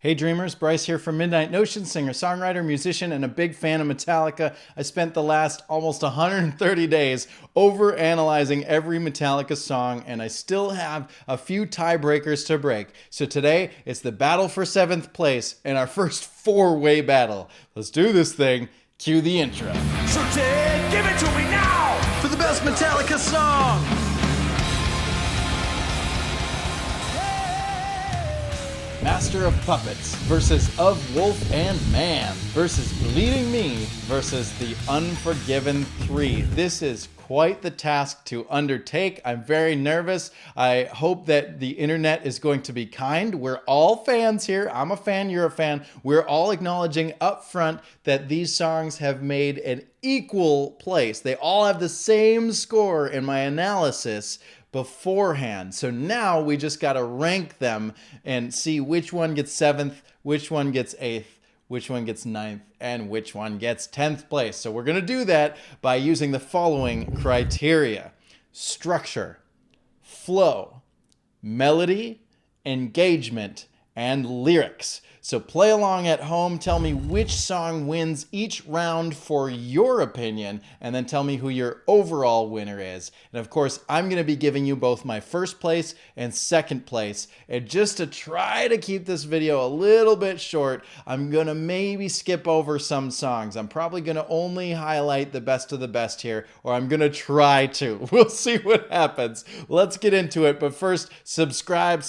Hey dreamers, Bryce here from Midnight Notion, singer, songwriter, musician, and a big fan of Metallica. I spent the last almost 130 days over analyzing every Metallica song, and I still have a few tiebreakers to break. So today, it's the battle for 7th place and our first four-way battle. Let's do this thing. Cue the intro. So Ted, give it to me now! For the best Metallica song! Master of Puppets versus Of Wolf and Man versus Bleeding Me versus the Unforgiven III. This is quite the task to undertake. I'm very nervous. I hope that the internet is going to be kind. We're all fans here. I'm a fan, you're a fan. We're all acknowledging up front that these songs have made an equal place. They all have the same score in my analysis beforehand. So now we just got to rank them and see which one gets 7th, which one gets 8th, which one gets 9th, and which one gets 10th place. So we're going to do that by using the following criteria: structure, flow, melody, engagement, and lyrics. So play along at home, tell me which song wins each round for your opinion, and then tell me who your overall winner is. And of course, I'm going to be giving you both my first place and second place. And just to try to keep this video a little bit short, I'm going to maybe skip over some songs. I'm probably going to only highlight the best of the best here, or I'm going to try to. We'll see what happens. Let's get into it. But first, subscribe.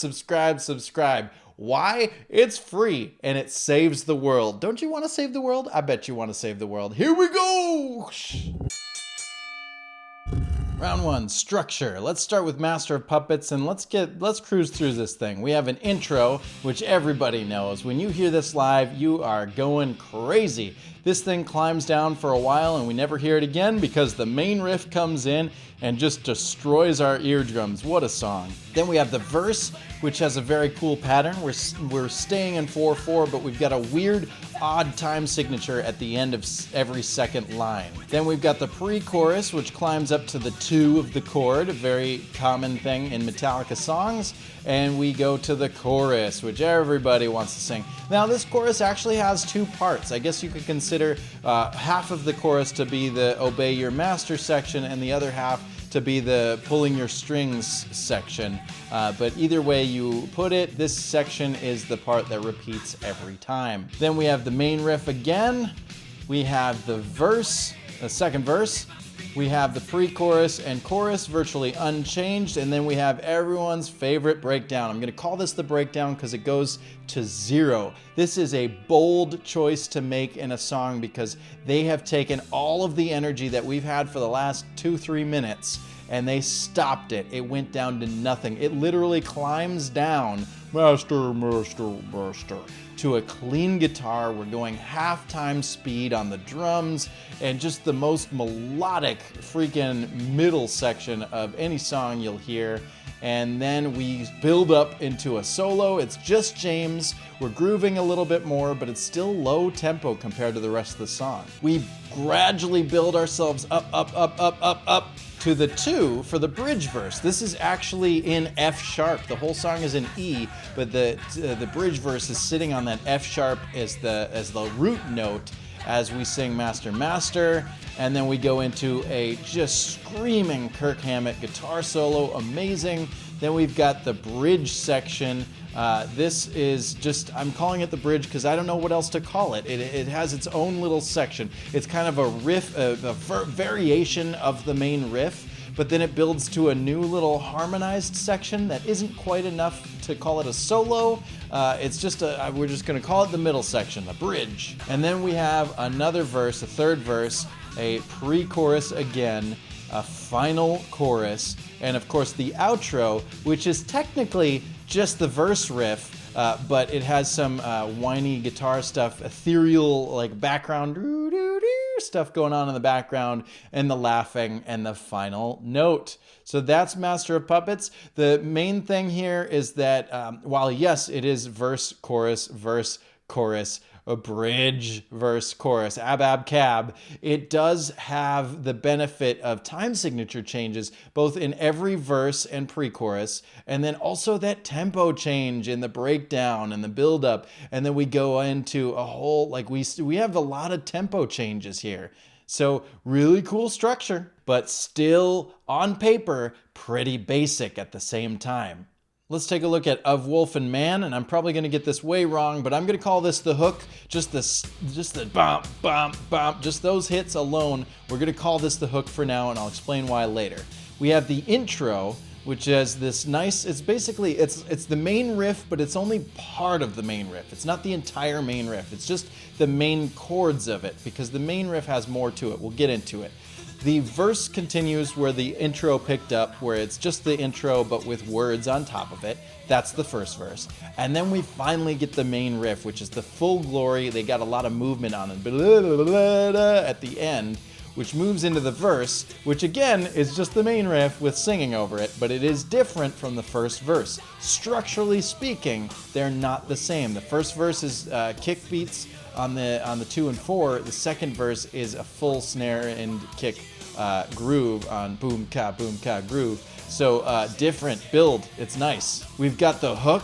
Why? It's free and it saves the world. Don't you want to save the world? I bet you want to save the world. Here we go! Round 1, structure. Let's start with Master of Puppets and let's cruise through this thing. We have an intro, which everybody knows. When you hear this live, you are going crazy. This thing climbs down for a while and we never hear it again because the main riff comes in and just destroys our eardrums. What a song. Then we have the verse, which has a very cool pattern. We're staying in 4/4, but we've got a weird, odd time signature at the end of every second line. Then we've got the pre-chorus, which climbs up to the 2 of the chord, a very common thing in Metallica songs. And we go to the chorus, which everybody wants to sing. Now, this chorus actually has 2 parts. I guess you could consider half of the chorus to be the Obey Your Master section and the other half to be the Pulling Your Strings section. But either way you put it, this section is the part that repeats every time. Then we have the main riff again. We have the verse, the second verse. We have the pre-chorus and chorus virtually unchanged, and then we have everyone's favorite breakdown. I'm going to call this the breakdown because it goes to 0. This is a bold choice to make in a song because they have taken all of the energy that we've had for the last 2-3 minutes and they stopped it. It went down to nothing. It literally climbs down, master, to a clean guitar. We're going half-time speed on the drums and just the most melodic freaking middle section of any song you'll hear. And then we build up into a solo. It's just James. We're grooving a little bit more, but it's still low tempo compared to the rest of the song. We gradually build ourselves up to the 2 for the bridge verse. This is actually in F sharp. The whole song is in E, but the bridge verse is sitting on that F sharp as the root note as we sing Master, Master. And then we go into a just screaming Kirk Hammett guitar solo, amazing. Then we've got the bridge section. This is just, I'm calling it the bridge because I don't know what else to call it. It has its own little section. It's kind of a riff, a variation of the main riff, but then it builds to a new little harmonized section that isn't quite enough to call it a solo. It's just we're just gonna call it the middle section, the bridge. And then we have another verse, a third verse, a pre-chorus again, a final chorus, and of course the outro, which is technically just the verse riff, but it has some whiny guitar stuff, ethereal like background stuff going on in the background, and the laughing and the final note. So that's Master of Puppets. The main thing here is that while yes, it is verse, chorus, chorus, a bridge, verse, chorus, ab, ab, cab. It does have the benefit of time signature changes, both in every verse and pre-chorus, and then also that tempo change in the breakdown and the build-up, and then we go into a whole, like we have a lot of tempo changes here. So really cool structure, but still on paper, pretty basic at the same time. Let's take a look at Of Wolf and Man, and I'm probably going to get this way wrong, but I'm going to call this the hook. Just the bump, bump, bump, just those hits alone. We're going to call this the hook for now, and I'll explain why later. We have the intro, which has this nice, it's basically, it's the main riff, but it's only part of the main riff. It's not the entire main riff. It's just the main chords of it, because the main riff has more to it. We'll get into it. The verse continues where the intro picked up, where it's just the intro but with words on top of it. That's the first verse. And then we finally get the main riff, which is the full glory. They got a lot of movement on it at the end, which moves into the verse, which again is just the main riff with singing over it, but it is different from the first verse. Structurally speaking, they're not the same. The first verse is kick beats on the 2 and 4. The second verse is a full snare and kick groove on boom ka groove. So different build. It's nice. We've got the hook,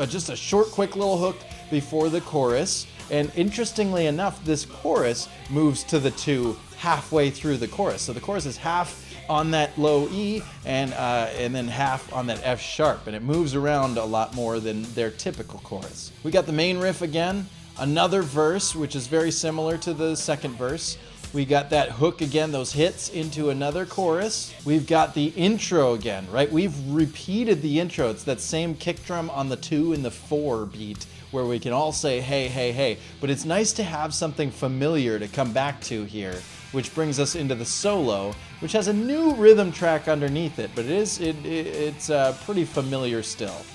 just a short, quick little hook before the chorus. And interestingly enough, this chorus moves to the 2 halfway through the chorus. So the chorus is half on that low E and then half on that F sharp, and it moves around a lot more than their typical chorus. We got the main riff again, another verse which is very similar to the second verse. We got that hook again, those hits into another chorus. We've got the intro again, right? We've repeated the intro. It's that same kick drum on the 2 and the 4 beat where we can all say hey, hey, hey. But it's nice to have something familiar to come back to here, which brings us into the solo, which has a new rhythm track underneath it, but it's pretty familiar still.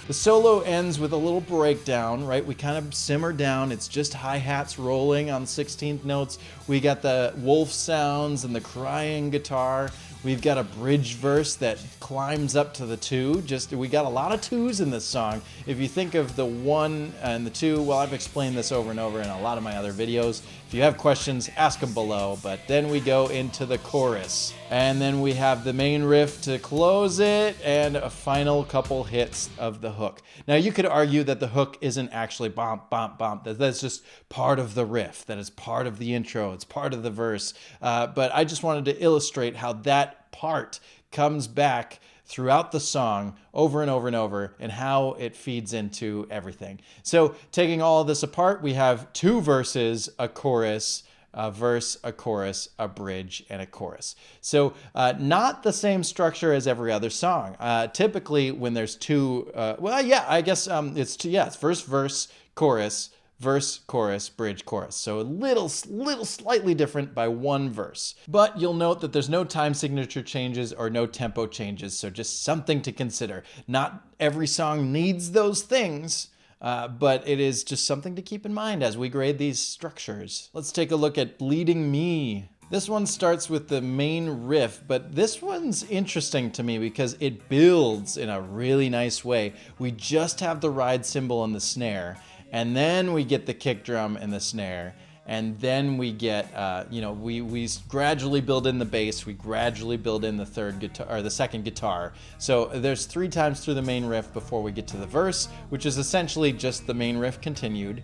The solo ends with a little breakdown, right? We kind of simmer down. It's just hi-hats rolling on 16th notes. We got the wolf sounds and the crying guitar. We've got a bridge verse that climbs up to the 2. We got a lot of 2s in this song. If you think of the 1 and the 2, well, I've explained this over and over in a lot of my other videos. If you have questions, ask them below. But then we go into the chorus. And then we have the main riff to close it and a final couple hits of the hook. Now, you could argue that the hook isn't actually bump, bump, bump. That's just part of the riff. That is part of the intro. It's part of the verse. But I just wanted to illustrate how that part comes back throughout the song over and over and over, and how it feeds into everything. So taking all of this apart, we have 2 verses, a chorus, a verse, a chorus, a bridge, and a chorus. So not the same structure as every other song. Typically when there's 2, it's verse, verse, chorus, verse, chorus, bridge, chorus. So a little slightly different by 1 verse. But you'll note that there's no time signature changes or no tempo changes, so just something to consider. Not every song needs those things, but it is just something to keep in mind as we grade these structures. Let's take a look at Bleeding Me. This one starts with the main riff, but this one's interesting to me because it builds in a really nice way. We just have the ride cymbal and the snare, and then we get the kick drum and the snare, and then we get, we gradually build in the bass, we gradually build in the third guitar, or the second guitar. So there's 3 times through the main riff before we get to the verse, which is essentially just the main riff continued.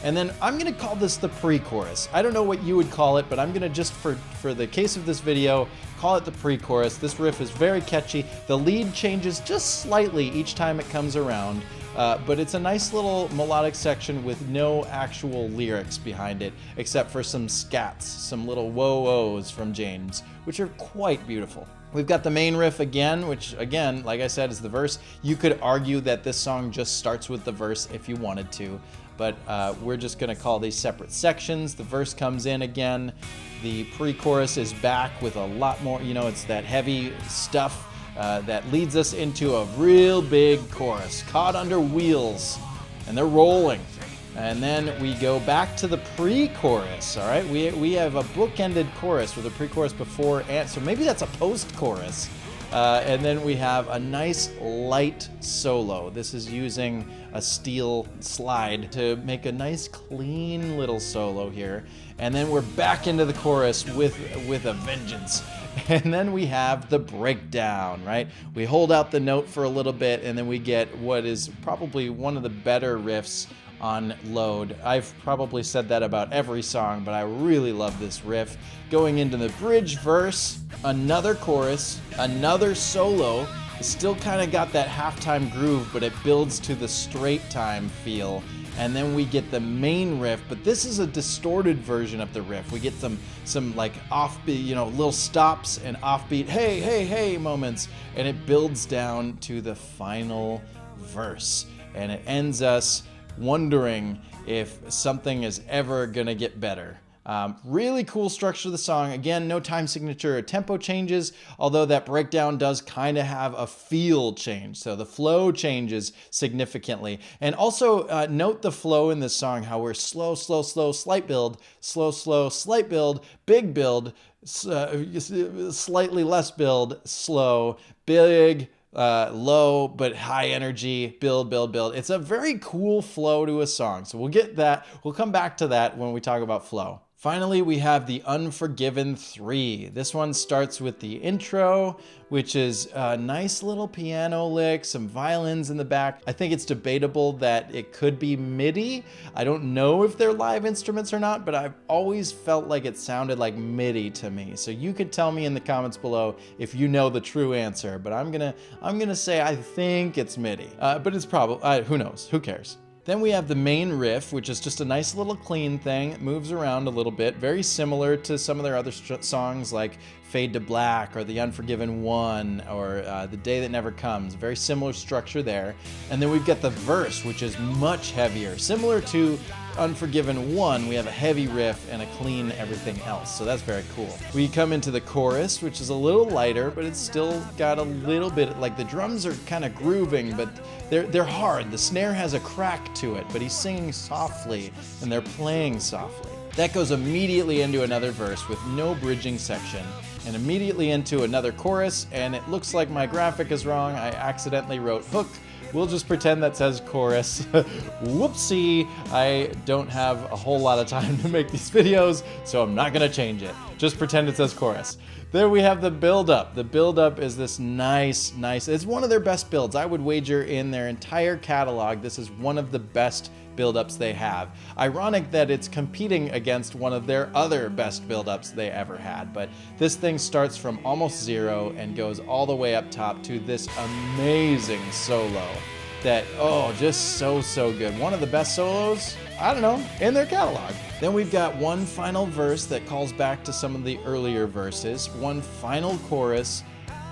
And then I'm gonna call this the pre-chorus. I don't know what you would call it, but I'm gonna just, for the case of this video, call it the pre-chorus. This riff is very catchy. The lead changes just slightly each time it comes around. But it's a nice little melodic section with no actual lyrics behind it, except for some scats, some little whoa-ohs from James, which are quite beautiful. We've got the main riff again, which again, like I said, is the verse. You could argue that this song just starts with the verse if you wanted to, but we're just gonna call these separate sections. The verse comes in again. The pre-chorus is back with a lot more, it's that heavy stuff that leads us into a real big chorus, Caught Under Wheels, and they're rolling. And then we go back to the pre-chorus, all right? We have a bookended chorus with a pre-chorus before, and so maybe that's a post-chorus. And then we have a nice light solo. This is using a steel slide to make a nice clean little solo here. And then we're back into the chorus with a vengeance. And then we have the breakdown, right? We hold out the note for a little bit, and then we get what is probably one of the better riffs on Load. I've probably said that about every song, but I really love this riff. Going into the bridge verse, another chorus, another solo. It's still kind of got that halftime groove, but it builds to the straight time feel. And then we get the main riff, but this is a distorted version of the riff. We get some like offbeat, little stops and offbeat, hey, hey, hey moments, and it builds down to the final verse. And it ends us wondering if something is ever gonna get better. Really cool structure of the song. Again, no time signature or tempo changes, although that breakdown does kind of have a feel change. So the flow changes significantly. And also note the flow in this song, how we're slow, slow, slow, slight build, slow, slow, slight build, big build, slightly less build, slow, big, low but high energy, build. It's a very cool flow to a song. So we'll get that. We'll come back to that when we talk about flow. Finally, we have the Unforgiven III. This one starts with the intro, which is a nice little piano lick, some violins in the back. I think it's debatable that it could be MIDI. I don't know if they're live instruments or not, but I've always felt like it sounded like MIDI to me. So you could tell me in the comments below if you know the true answer, but I'm gonna say I think it's MIDI. But it's probably, who knows, who cares? Then we have the main riff, which is just a nice little clean thing. It moves around a little bit, very similar to some of their other songs like Fade to Black or The Unforgiven I or The Day That Never Comes. Very similar structure there. And then we've got the verse, which is much heavier. Similar to Unforgiven I, we have a heavy riff and a clean everything else. So that's very cool. We come into the chorus, which is a little lighter, but it's still got a little bit, like the drums are kind of grooving, but they're hard. The snare has a crack to it, but he's singing softly and they're playing softly. That goes immediately into another verse with no bridging section, and immediately into another chorus, and it looks like my graphic is wrong. I accidentally wrote hook. We'll just pretend that says chorus. Whoopsie, I don't have a whole lot of time to make these videos, so I'm not gonna change it. Just pretend it says chorus. There we have the build-up. The build-up is this nice, it's one of their best builds. I would wager in their entire catalog, this is one of the best build-ups they have. Ironic that it's competing against one of their other best build-ups they ever had, but this thing starts from almost zero and goes all the way up top to this amazing solo that, just so good. One of the best solos, I don't know, in their catalog. Then we've got one final verse that calls back to some of the earlier verses, one final chorus,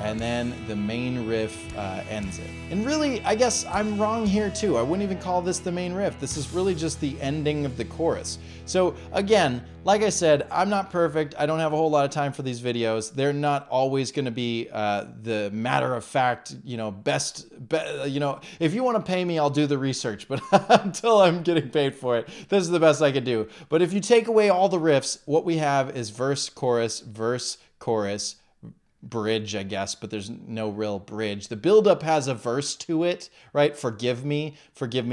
and then the main riff ends it. And really, I guess I'm wrong here too. I wouldn't even call this the main riff. This is really just the ending of the chorus. So again, like I said, I'm not perfect. I don't have a whole lot of time for these videos. They're not always gonna be the matter of fact, if you wanna pay me, I'll do the research, but until I'm getting paid for it, this is the best I could do. But if you take away all the riffs, what we have is verse, chorus, bridge, I guess, but there's no real bridge. The buildup has a verse to it, right? Forgive me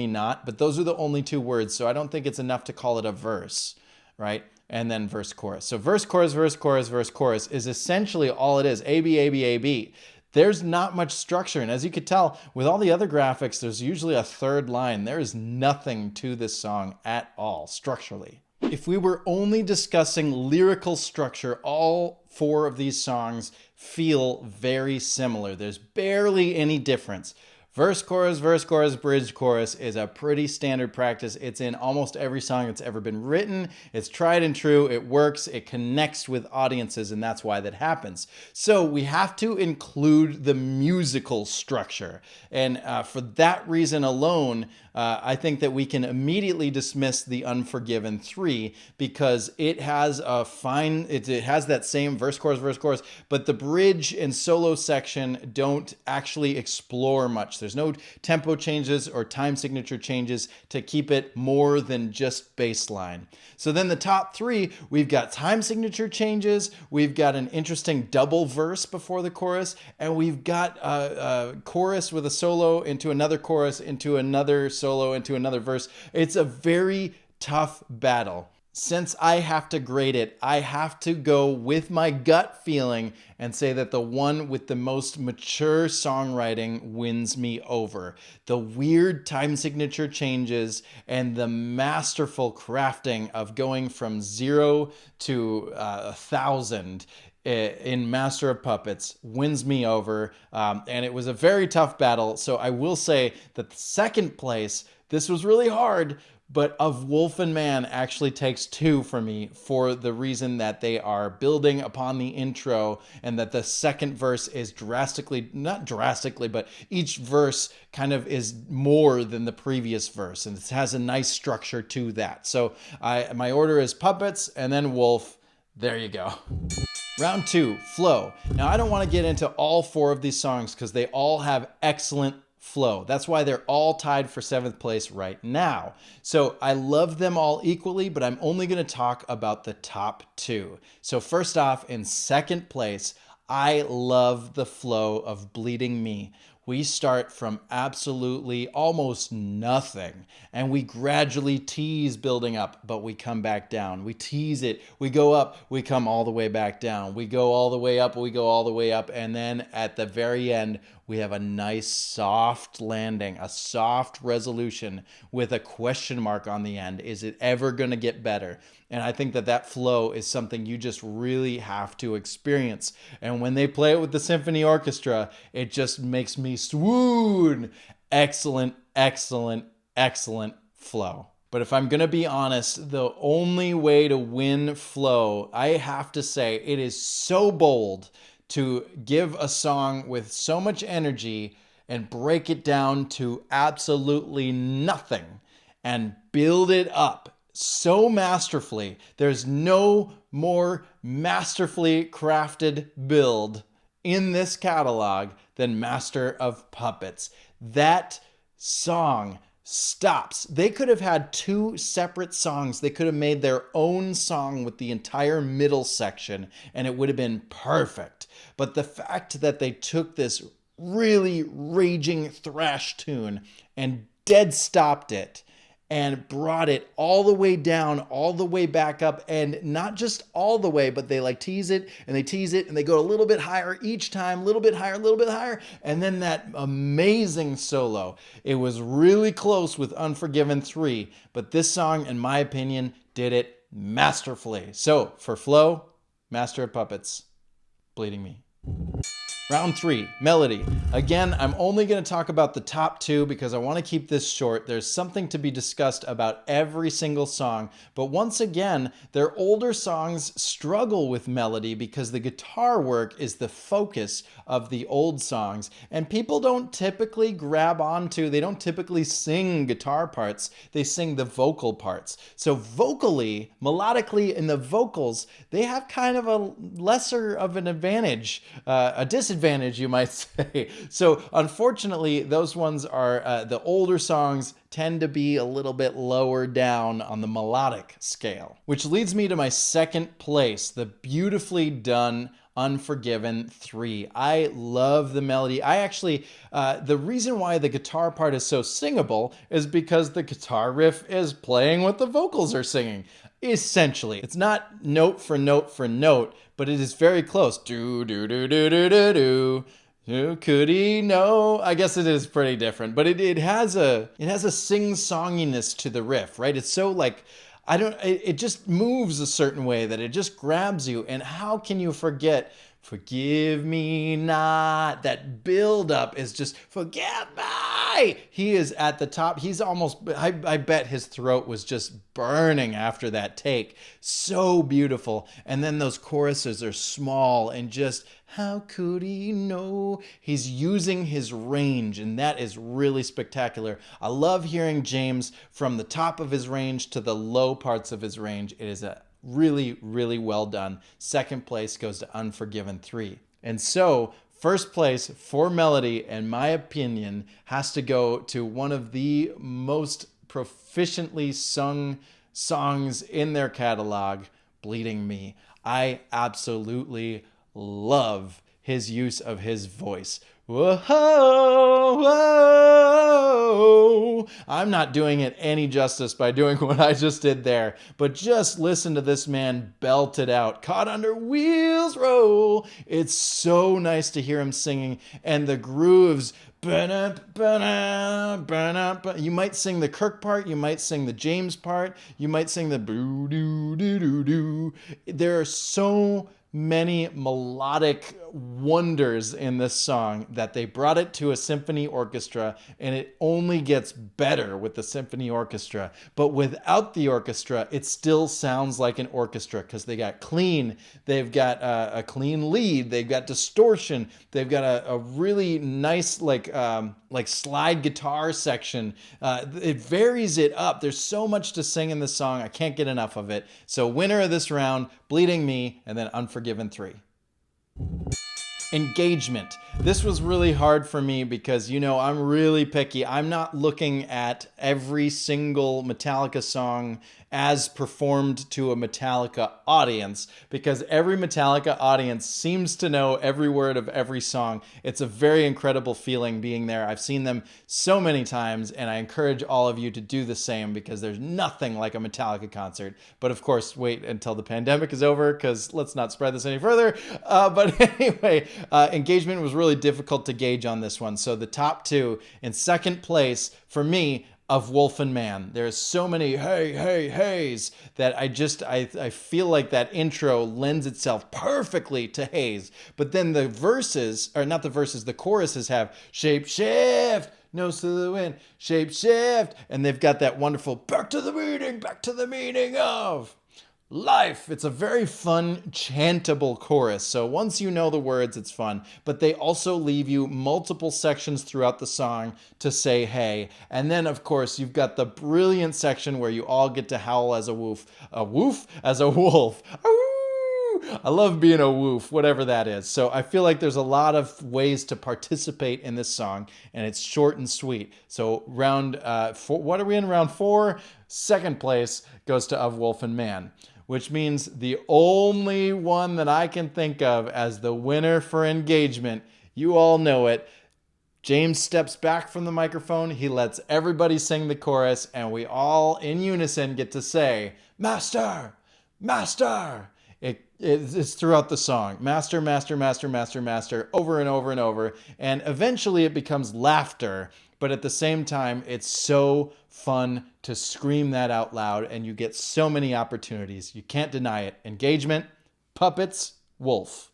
not, but those are the only two words, so I don't think it's enough to call it a verse, right? And then verse, chorus. So verse, chorus is essentially all it is. A, B, A, B, A, B. There's not much structure, and as you could tell, with all the other graphics, there's usually a third line. There is nothing to this song at all, structurally. If we were only discussing lyrical structure, all four of these songs feel very similar. There's barely any difference. Verse, chorus, bridge, chorus is a pretty standard practice. It's in almost every song that's ever been written. It's tried and true. It works. It connects with audiences, and that's why that happens. So we have to include the musical structure. And for that reason alone, I think that we can immediately dismiss the Unforgiven III because it has it has that same verse, chorus, but the bridge and solo section don't actually explore much. There's no tempo changes or time signature changes to keep it more than just bass line. So then the top three, we've got time signature changes, we've got an interesting double verse before the chorus, and we've got a chorus with a solo into another chorus, into another solo, into another verse. It's a very tough battle. Since I have to grade it, I have to go with my gut feeling and say that the one with the most mature songwriting wins me over. The weird time signature changes and the masterful crafting of going from 0 to 1,000 in Master of Puppets wins me over. And it was a very tough battle. So I will say that the second place, this was really hard, but Of Wolf and Man actually takes 2 for me for the reason that they are building upon the intro and that the second verse is not drastically, but each verse kind of is more than the previous verse and it has a nice structure to that. So my order is Puppets and then Wolf. There you go. Round 2, Flow. Now I don't want to get into all 4 of these songs because they all have excellent flow. That's why they're all tied for 7th place right now. So I love them all equally, but I'm only going to talk about the top 2. So first off, in 2nd place, I love the flow of Bleeding Me. We start from absolutely almost nothing and we gradually tease building up, but we come back down. We tease it, we go up, we come all the way back down. We go all the way up, we go all the way up, and then at the very end, we have a nice soft landing, a soft resolution with a question mark on the end. Is it ever going to get better? And I think that flow is something you just really have to experience. And when they play it with the symphony orchestra, it just makes me swoon. Excellent, excellent, excellent flow. But if I'm going to be honest, the only way to win flow, I have to say it is so bold to give a song with so much energy and break it down to absolutely nothing and build it up so masterfully. There's no more masterfully crafted build in this catalog than Master of Puppets. That song stops. They could have had 2 separate songs. They could have made their own song with the entire middle section and it would have been perfect. But the fact that they took this really raging thrash tune and dead stopped it and brought it all the way down, all the way back up, and not just all the way, but they like tease it and they tease it and they go a little bit higher each time, a little bit higher, and then that amazing solo. It was really close with Unforgiven 3, but this song, in my opinion, did it masterfully. So for flow, Master of Puppets, Bleeding Me. Round 3, Melody. Again, I'm only going to talk about the top 2 because I want to keep this short. There's something to be discussed about every single song, but once again, their older songs struggle with melody because the guitar work is the focus of the old songs, and people don't typically they don't typically sing guitar parts, they sing the vocal parts. So vocally, melodically in the vocals, they have kind of a lesser of an advantage, a disadvantage, you might say. So unfortunately, those ones are the older songs tend to be a little bit lower down on the melodic scale. Which leads me to my 2nd place, the beautifully done Unforgiven 3. I love the melody. I actually, the reason why the guitar part is so singable is because the guitar riff is playing what the vocals are singing. Essentially, it's not note for note for note, but it is very close. Do, do, do, do, do, do, do. Who could he know? I guess it is pretty different, but it has a sing-songiness to the riff, right? It's so like, it just moves a certain way that it just grabs you. And how can you forget, forgive me not? That build up is just, forgive me. He is at the top. He's almost, I bet his throat was just burning after that take. So beautiful. And then those choruses are small and just, how could he know? He's using his range, and that is really spectacular. I love hearing James from the top of his range to the low parts of his range. It is a really, really well done. 2nd place goes to Unforgiven 3. And so First place for melody, in my opinion, has to go to one of the most proficiently sung songs in their catalog, Bleeding Me. I absolutely love his use of his voice. Whoa, whoa. I'm not doing it any justice by doing what I just did there, but just listen to this man belt it out. Caught under wheels roll. It's so nice to hear him singing, and the grooves. You might sing the Kirk part, you might sing the James part, you might sing the boo doo doo doo doo. There are so many melodic wonders in this song that they brought it to a symphony orchestra, and it only gets better with the symphony orchestra. But without the orchestra, it still sounds like an orchestra because they got clean, they've got a clean lead, they've got distortion, they've got a really nice like slide guitar section. It varies it up. There's so much to sing in this song. I can't get enough of it. So winner of this round, Bleeding Me, and then Unforgiven III. Engagement. This was really hard for me because, I'm really picky. I'm not looking at every single Metallica song as performed to a Metallica audience, because every Metallica audience seems to know every word of every song. It's a very incredible feeling being there. I've seen them so many times, and I encourage all of you to do the same because there's nothing like a Metallica concert. But of course, wait until the pandemic is over, because let's not spread this any further. But anyway, engagement was really difficult to gauge on this one. So the top two, in second place for me, Of Wolf and Man. There's so many heys that I feel like that intro lends itself perfectly to haze. But then the verses, or not the verses, the choruses have shape shift, nose to the wind, shape shift, and they've got that wonderful back to the meaning of life. It's a very fun, chantable chorus. So once you know the words, it's fun. But they also leave you multiple sections throughout the song to say hey. And then, of course, you've got the brilliant section where you all get to howl as a wolf. As a wolf. I love being a woof, whatever that is. So I feel like there's a lot of ways to participate in this song, and it's short and sweet. So round four, what are we in? Round 4? Second place goes to Of Wolf and Man, which means the only one that I can think of as the winner for engagement, you all know it. James steps back from the microphone, he lets everybody sing the chorus, and we all in unison get to say, Master, Master. It's throughout the song. Master, master, master, master, master, over and over and over. And eventually it becomes laughter, but at the same time, it's so fun to scream that out loud, and you get so many opportunities. You can't deny it. Engagement, puppets, wolf.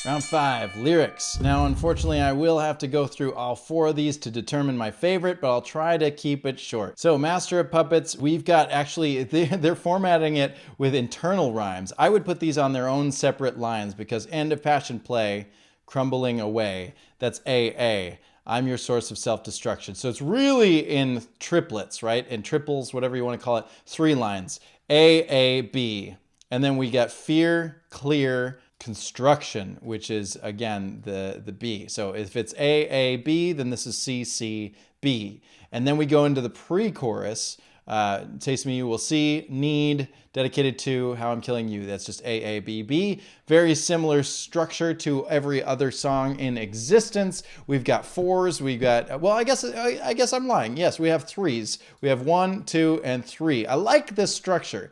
Round 5, lyrics. Now, unfortunately, I will have to go through all 4 of these to determine my favorite, but I'll try to keep it short. So, Master of Puppets, we've got actually, they're formatting it with internal rhymes. I would put these on their own separate lines because end of passion play, crumbling away, that's AA. I'm your source of self-destruction. So it's really in triplets, right? In triples, whatever you want to call it, 3 lines. A, A, B. And then we got fear, clear, construction, which is, again, the B. So if it's A, A, B, then this is C, C, B. And then we go into the pre-chorus. Taste Me You Will See, Need, dedicated to How I'm Killing You. That's just A, A, B, B. Very similar structure to every other song in existence. We've got 4s. We've got, well, I guess I'm lying. Yes, we have 3s. We have 1, 2, and 3. I like this structure.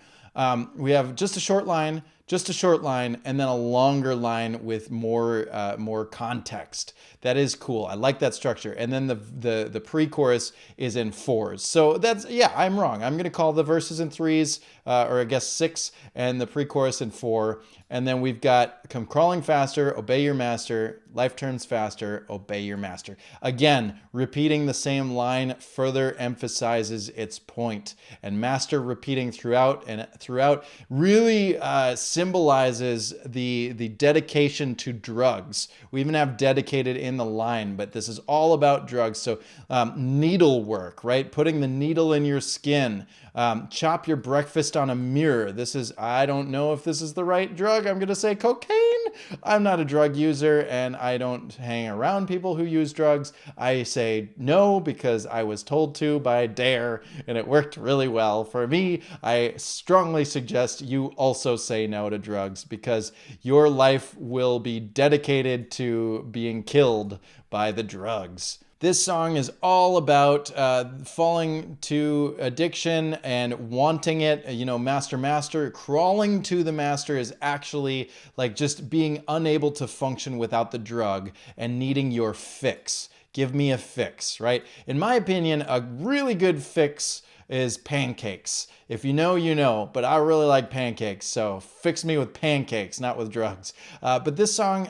We have just a short line, and then a longer line with more context. That is cool. I like that structure. And then the pre-chorus is in 4s. So that's, yeah, I'm wrong. I'm going to call the verses in 3s, or I guess 6, and the pre-chorus in 4. And then we've got Come Crawling Faster, Obey Your Master, Life Turns Faster, Obey Your Master. Again, repeating the same line further emphasizes its point. And Master repeating throughout, really symbolizes the dedication to drugs. We even have dedicated in the line, but this is all about drugs. So needlework, right? Putting the needle in your skin. Chop your breakfast on a mirror. This is, I don't know if this is the right drug. I'm going to say cocaine. I'm not a drug user and I don't hang around people who use drugs. I say no because I was told to by Dare and it worked really well for me. I strongly suggest you also say no to drugs because your life will be dedicated to being killed by the drugs. This song is all about falling to addiction and wanting it. You know, master. Crawling to the master is actually like just being unable to function without the drug and needing your fix. Give me a fix, right? In my opinion, a really good fix is pancakes. If you know, you know, but I really like pancakes, so fix me with pancakes, not with drugs. But this song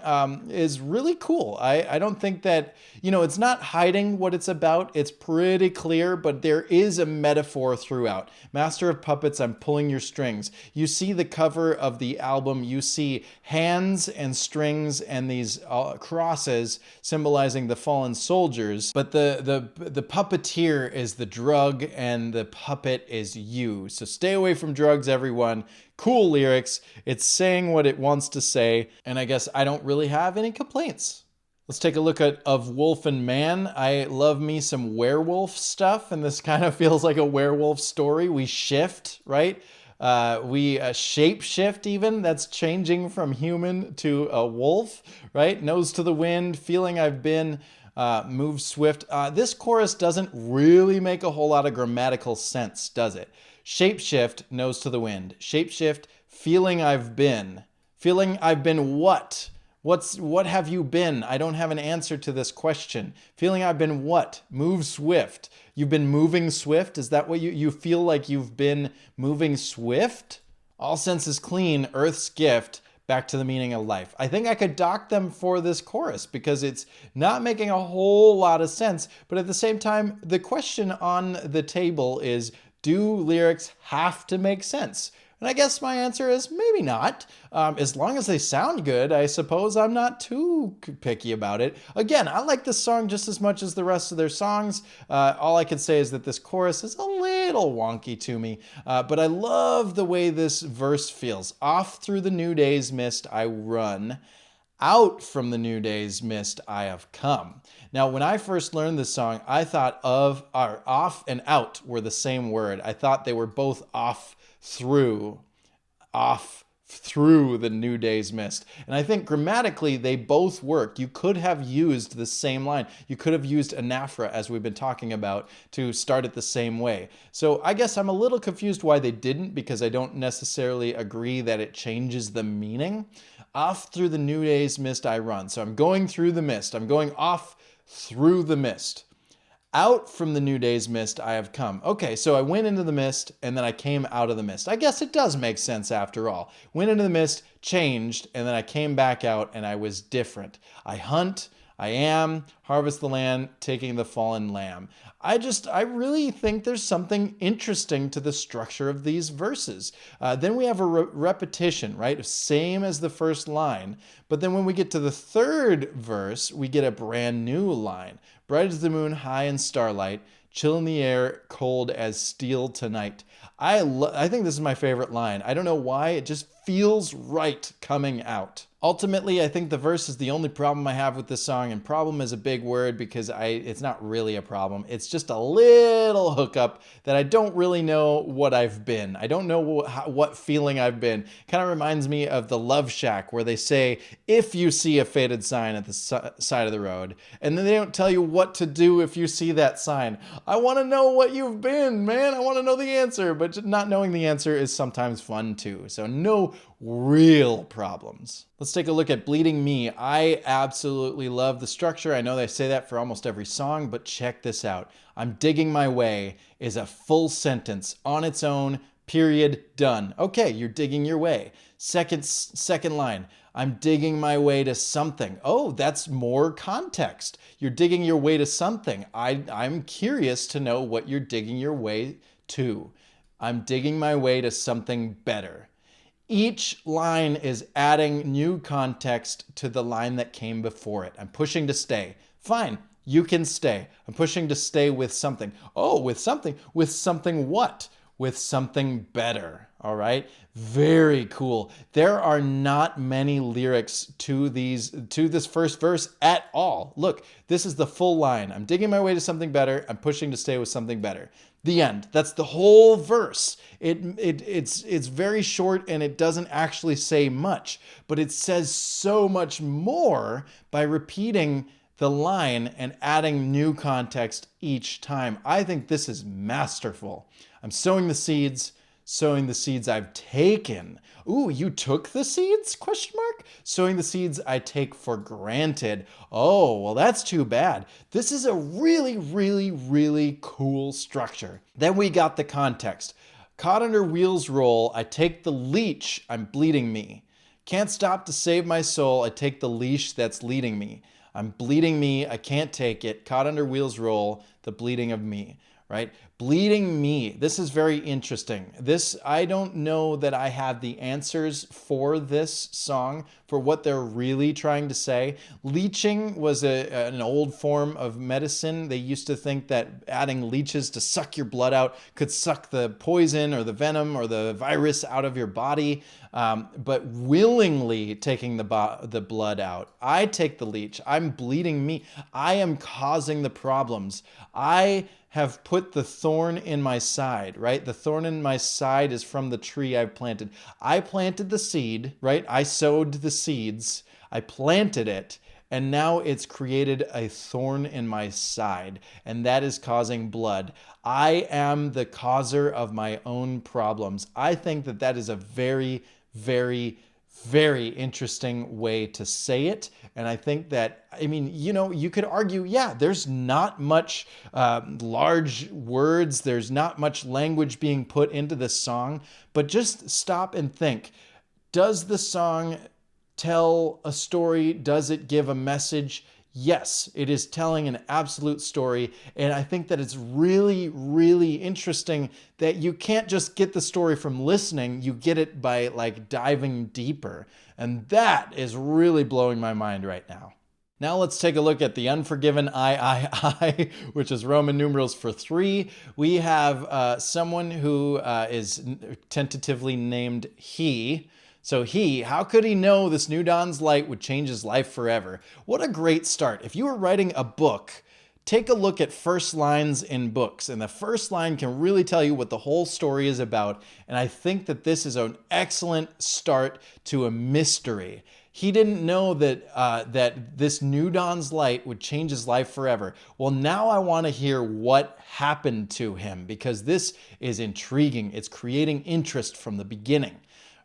is really cool. I don't think that, you know, it's not hiding what it's about. It's pretty clear, but there is a metaphor throughout. Master of Puppets, I'm pulling your strings. You see the cover of the album, you see hands and strings and these crosses symbolizing the fallen soldiers, but the puppeteer is the drug and the puppet is you. So stay away from drugs, everyone. Cool lyrics. It's saying what it wants to say. And I guess I don't really have any complaints. Let's take a look at Of Wolf and Man. I love me some werewolf stuff, and this kind of feels like a werewolf story. We shift, right? We shape shift even. That's changing from human to a wolf, right? Nose to the wind, feeling I've been... move swift. This chorus doesn't really make a whole lot of grammatical sense, does it? Shapeshift, nose to the wind. Shapeshift, feeling I've been. Feeling I've been what? What have you been? I don't have an answer to this question. Feeling I've been what? Move swift. You've been moving swift? Is that what you feel like you've been moving swift? All senses clean, earth's gift. Back to the meaning of life. I think I could dock them for this chorus because it's not making a whole lot of sense. But at the same time, the question on the table is, do lyrics have to make sense? And I guess my answer is maybe not. As long as they sound good, I suppose I'm not too picky about it. Again, I like this song just as much as the rest of their songs. All I can say is that this chorus is a little wonky to me, but I love the way this verse feels. Off through the new day's mist I run. Out from the new day's mist I have come. Now, when I first learned this song, I thought off and out were the same word. I thought they were both off through the new day's mist. And I think grammatically they both work. You could have used the same line. You could have used anaphora, as we've been talking about, to start it the same way. So I guess I'm a little confused why they didn't, because I don't necessarily agree that it changes the meaning. Off through the new day's mist I run. So I'm going through the mist. I'm going off through the mist. Out from the new day's mist I have come. Okay, so I went into the mist and then I came out of the mist. I guess it does make sense after all. Went into the mist, changed, and then I came back out and I was different. I hunt, I am, harvest the land, taking the fallen lamb. I really think there's something interesting to the structure of these verses. Then we have a repetition, right? Same as the first line. But then when we get to the third verse, we get a brand new line. Bright as the moon, high in starlight, chill in the air, cold as steel tonight. I think this is my favorite line. I don't know why, it just feels right coming out. Ultimately, I think the verse is the only problem I have with this song, and problem is a big word because it's not really a problem. It's just a little hookup that I don't really know what I've been. I don't know what feeling I've been. Kind of reminds me of the Love Shack where they say, if you see a faded sign at the side of the road, and then they don't tell you what to do if you see that sign. I want to know what you've been, man. I want to know the answer, but not knowing the answer is sometimes fun too. So no real problems. Let's take a look at Bleeding Me. I absolutely love the structure. I know they say that for almost every song, but check this out. I'm digging my way is a full sentence on its own, period, done. Okay, you're digging your way. Second line, I'm digging my way to something. Oh, that's more context. You're digging your way to something. I'm curious to know what you're digging your way to. I'm digging my way to something better. Each line is adding new context to the line that came before it. I'm pushing to stay. Fine, you can stay. I'm pushing to stay with something. Oh, with something. With something what? With something better. All right? Very cool. There are not many lyrics to this first verse at all. Look, this is the full line. I'm digging my way to something better. I'm pushing to stay with something better. The end. That's the whole verse. It's very short and it doesn't actually say much, but it says so much more by repeating the line and adding new context each time. I think this is masterful. I'm sowing the seeds I've taken. Ooh, you took the seeds? Question mark. Sowing the seeds I take for granted. Oh, well, that's too bad. This is a really, really, really cool structure. Then we got the context. Caught under wheels roll, I take the leash, I'm bleeding me. Can't stop to save my soul, I take the leash that's leading me. I'm bleeding me, I can't take it. Caught under wheels roll, the bleeding of me. Right? Bleeding me. This is very interesting. I don't know that I have the answers for this song, for what they're really trying to say. Leeching was an old form of medicine. They used to think that adding leeches to suck your blood out could suck the poison or the venom or the virus out of your body. But willingly taking the blood out. I take the leech. I'm bleeding me. I am causing the problems. I have put the thorn in my side, right? The thorn in my side is from the tree I've planted. I planted the seed, right? I sowed the seeds. I planted it. And now it's created a thorn in my side, and that is causing blood. I am the causer of my own problems. I think that is a very, very, very interesting way to say it. And I think that, you could argue, yeah, there's not much large words. There's not much language being put into this song. But just stop and think. Does the song tell a story? Does it give a message? Yes, it is telling an absolute story. And I think that it's really, really interesting that you can't just get the story from listening. You get it by diving deeper. And that is really blowing my mind right now. Now let's take a look at the Unforgiven III, which is Roman numerals for 3. We have someone who is tentatively named He. So how could he know this new dawn's light would change his life forever? What a great start. If you were writing a book, take a look at first lines in books. And the first line can really tell you what the whole story is about. And I think that this is an excellent start to a mystery. He didn't know that this new dawn's light would change his life forever. Well, now I want to hear what happened to him, because this is intriguing. It's creating interest from the beginning.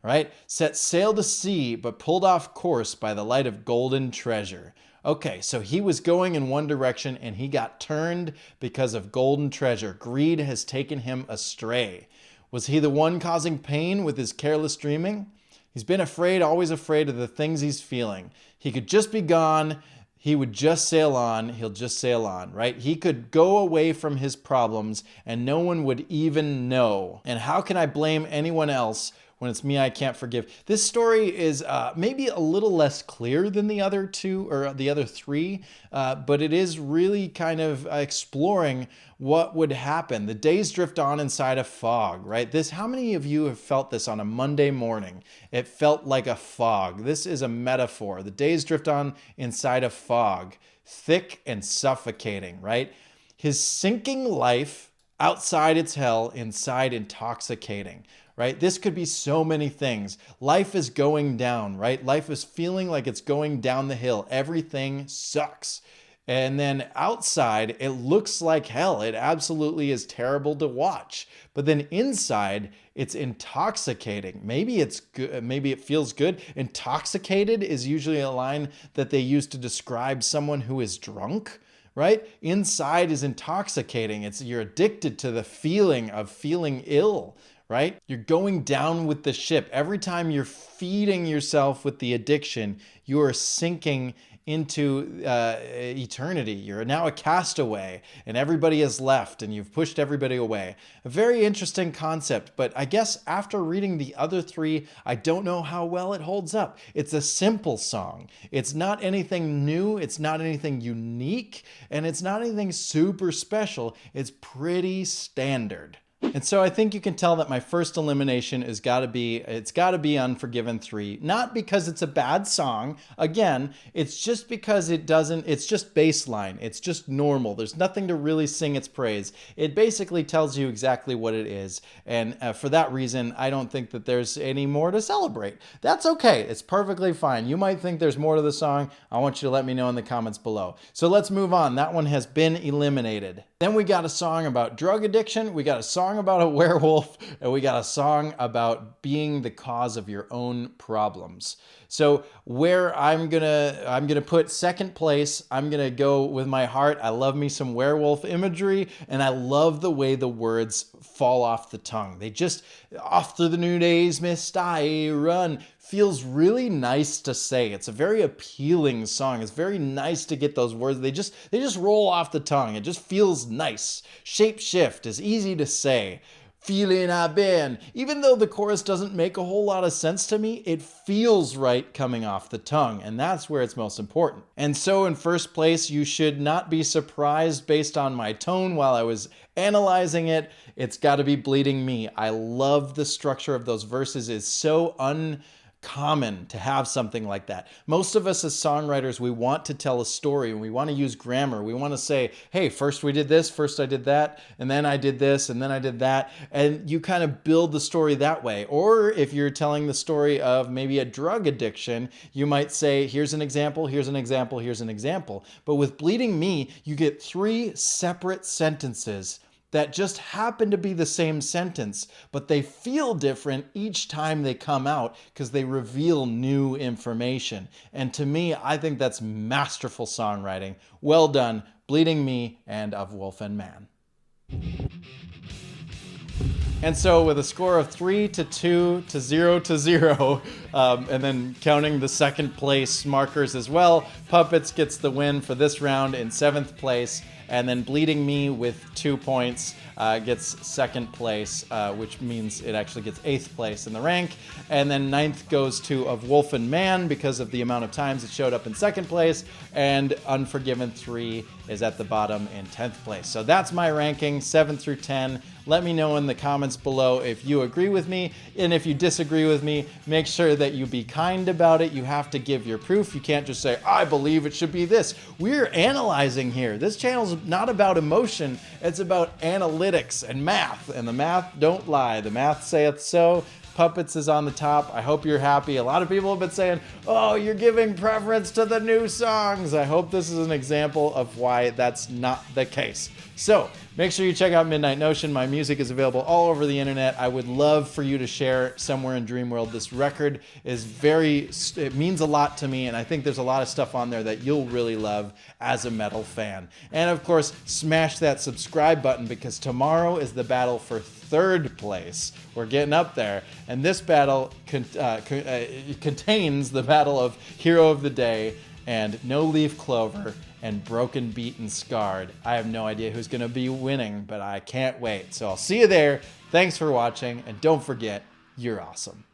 Right? Set sail to sea, but pulled off course by the light of golden treasure. Okay, so he was going in one direction and he got turned because of golden treasure. Greed has taken him astray. Was he the one causing pain with his careless dreaming? He's been afraid, always afraid of the things he's feeling. He could just be gone. He would just sail on. He'll just sail on, right? He could go away from his problems and no one would even know. And how can I blame anyone else when it's me I can't forgive? This story is maybe a little less clear than the other two or the other three, but it is really kind of exploring what would happen. The days drift on inside a fog, right? How many of you have felt this on a Monday morning? It felt like a fog. This is a metaphor. The days drift on inside a fog, thick and suffocating, right? His sinking life, outside it's hell, inside intoxicating. Right? This could be so many things. Life is going down, right? Life is feeling like it's going down the hill. Everything sucks. And then outside, it looks like hell. It absolutely is terrible to watch. But then inside, it's intoxicating. Maybe it's good. Maybe it feels good. Intoxicated is usually a line that they use to describe someone who is drunk. Right? Inside is intoxicating. You're addicted to the feeling of feeling ill. Right? You're going down with the ship. Every time you're feeding yourself with the addiction, you are sinking into eternity. You're now a castaway and everybody has left and you've pushed everybody away. A very interesting concept, but I guess after reading the other three, I don't know how well it holds up. It's a simple song. It's not anything new. It's not anything unique, and it's not anything super special. It's pretty standard. And so I think you can tell that my first elimination it's got to be Unforgiven 3. Not because it's a bad song. Again, it's just because it's just baseline. It's just normal. There's nothing to really sing its praise. It basically tells you exactly what it is. And for that reason, I don't think that there's any more to celebrate. That's okay. It's perfectly fine. You might think there's more to the song. I want you to let me know in the comments below. So let's move on. That one has been eliminated. Then we got a song about drug addiction. We got a song about a werewolf, and we got a song about being the cause of your own problems. So where I'm gonna put second place, I'm gonna go with my heart. I love me some werewolf imagery, and I love the way the words fall off the tongue. They just, off through the new days, mist I run, feels really nice to say. It's a very appealing song. It's very nice to get those words. They just roll off the tongue. It just feels nice. Shape shift is easy to say. Feeling I've been. Even though the chorus doesn't make a whole lot of sense to me, it feels right coming off the tongue, and that's where it's most important. And so in first place, you should not be surprised based on my tone while I was analyzing it. It's got to be Bleeding Me. I love the structure of those verses. It's so uncommon to have something like that. Most of us as songwriters, we want to tell a story and we want to use grammar. We want to say, hey, first we did this, first I did that, and then I did this, and then I did that. And you kind of build the story that way. Or if you're telling the story of maybe a drug addiction, you might say, here's an example, here's an example, here's an example. But with Bleeding Me, you get 3 separate sentences that just happen to be the same sentence, but they feel different each time they come out because they reveal new information. And to me, I think that's masterful songwriting. Well done, Bleeding Me and Of Wolf and Man. And so with a score of 3-2 to 0-0, and then counting the second place markers as well, Puppets gets the win for this round in 7th place. And then Bleeding Me with 2 points gets second place, which means it actually gets 8th place in the rank. And then 9th goes to Of Wolf and Man because of the amount of times it showed up in second place. And Unforgiven 3 is at the bottom in 10th place. So that's my ranking, 7 through 10. Let me know in the comments below if you agree with me. And if you disagree with me, make sure that you be kind about it. You have to give your proof. You can't just say, I believe it should be this. We're analyzing here. This channel's not about emotion. It's about analytics and math. And the math don't lie. The math saith so. Puppets is on the top. I hope you're happy. A lot of people have been saying, oh, you're giving preference to the new songs. I hope this is an example of why that's not the case. So make sure you check out Midnight Notion. My music is available all over the internet. I would love for you to share Somewhere in Dream World. This record is it means a lot to me, and I think there's a lot of stuff on there that you'll really love as a metal fan. And of course, smash that subscribe button because tomorrow is the battle for 3rd place. We're getting up there. And this battle contains the battle of Hero of the Day and No Leaf Clover and Broken, Beaten, Scarred. I have no idea who's going to be winning, but I can't wait. So I'll see you there. Thanks for watching, and don't forget, you're awesome.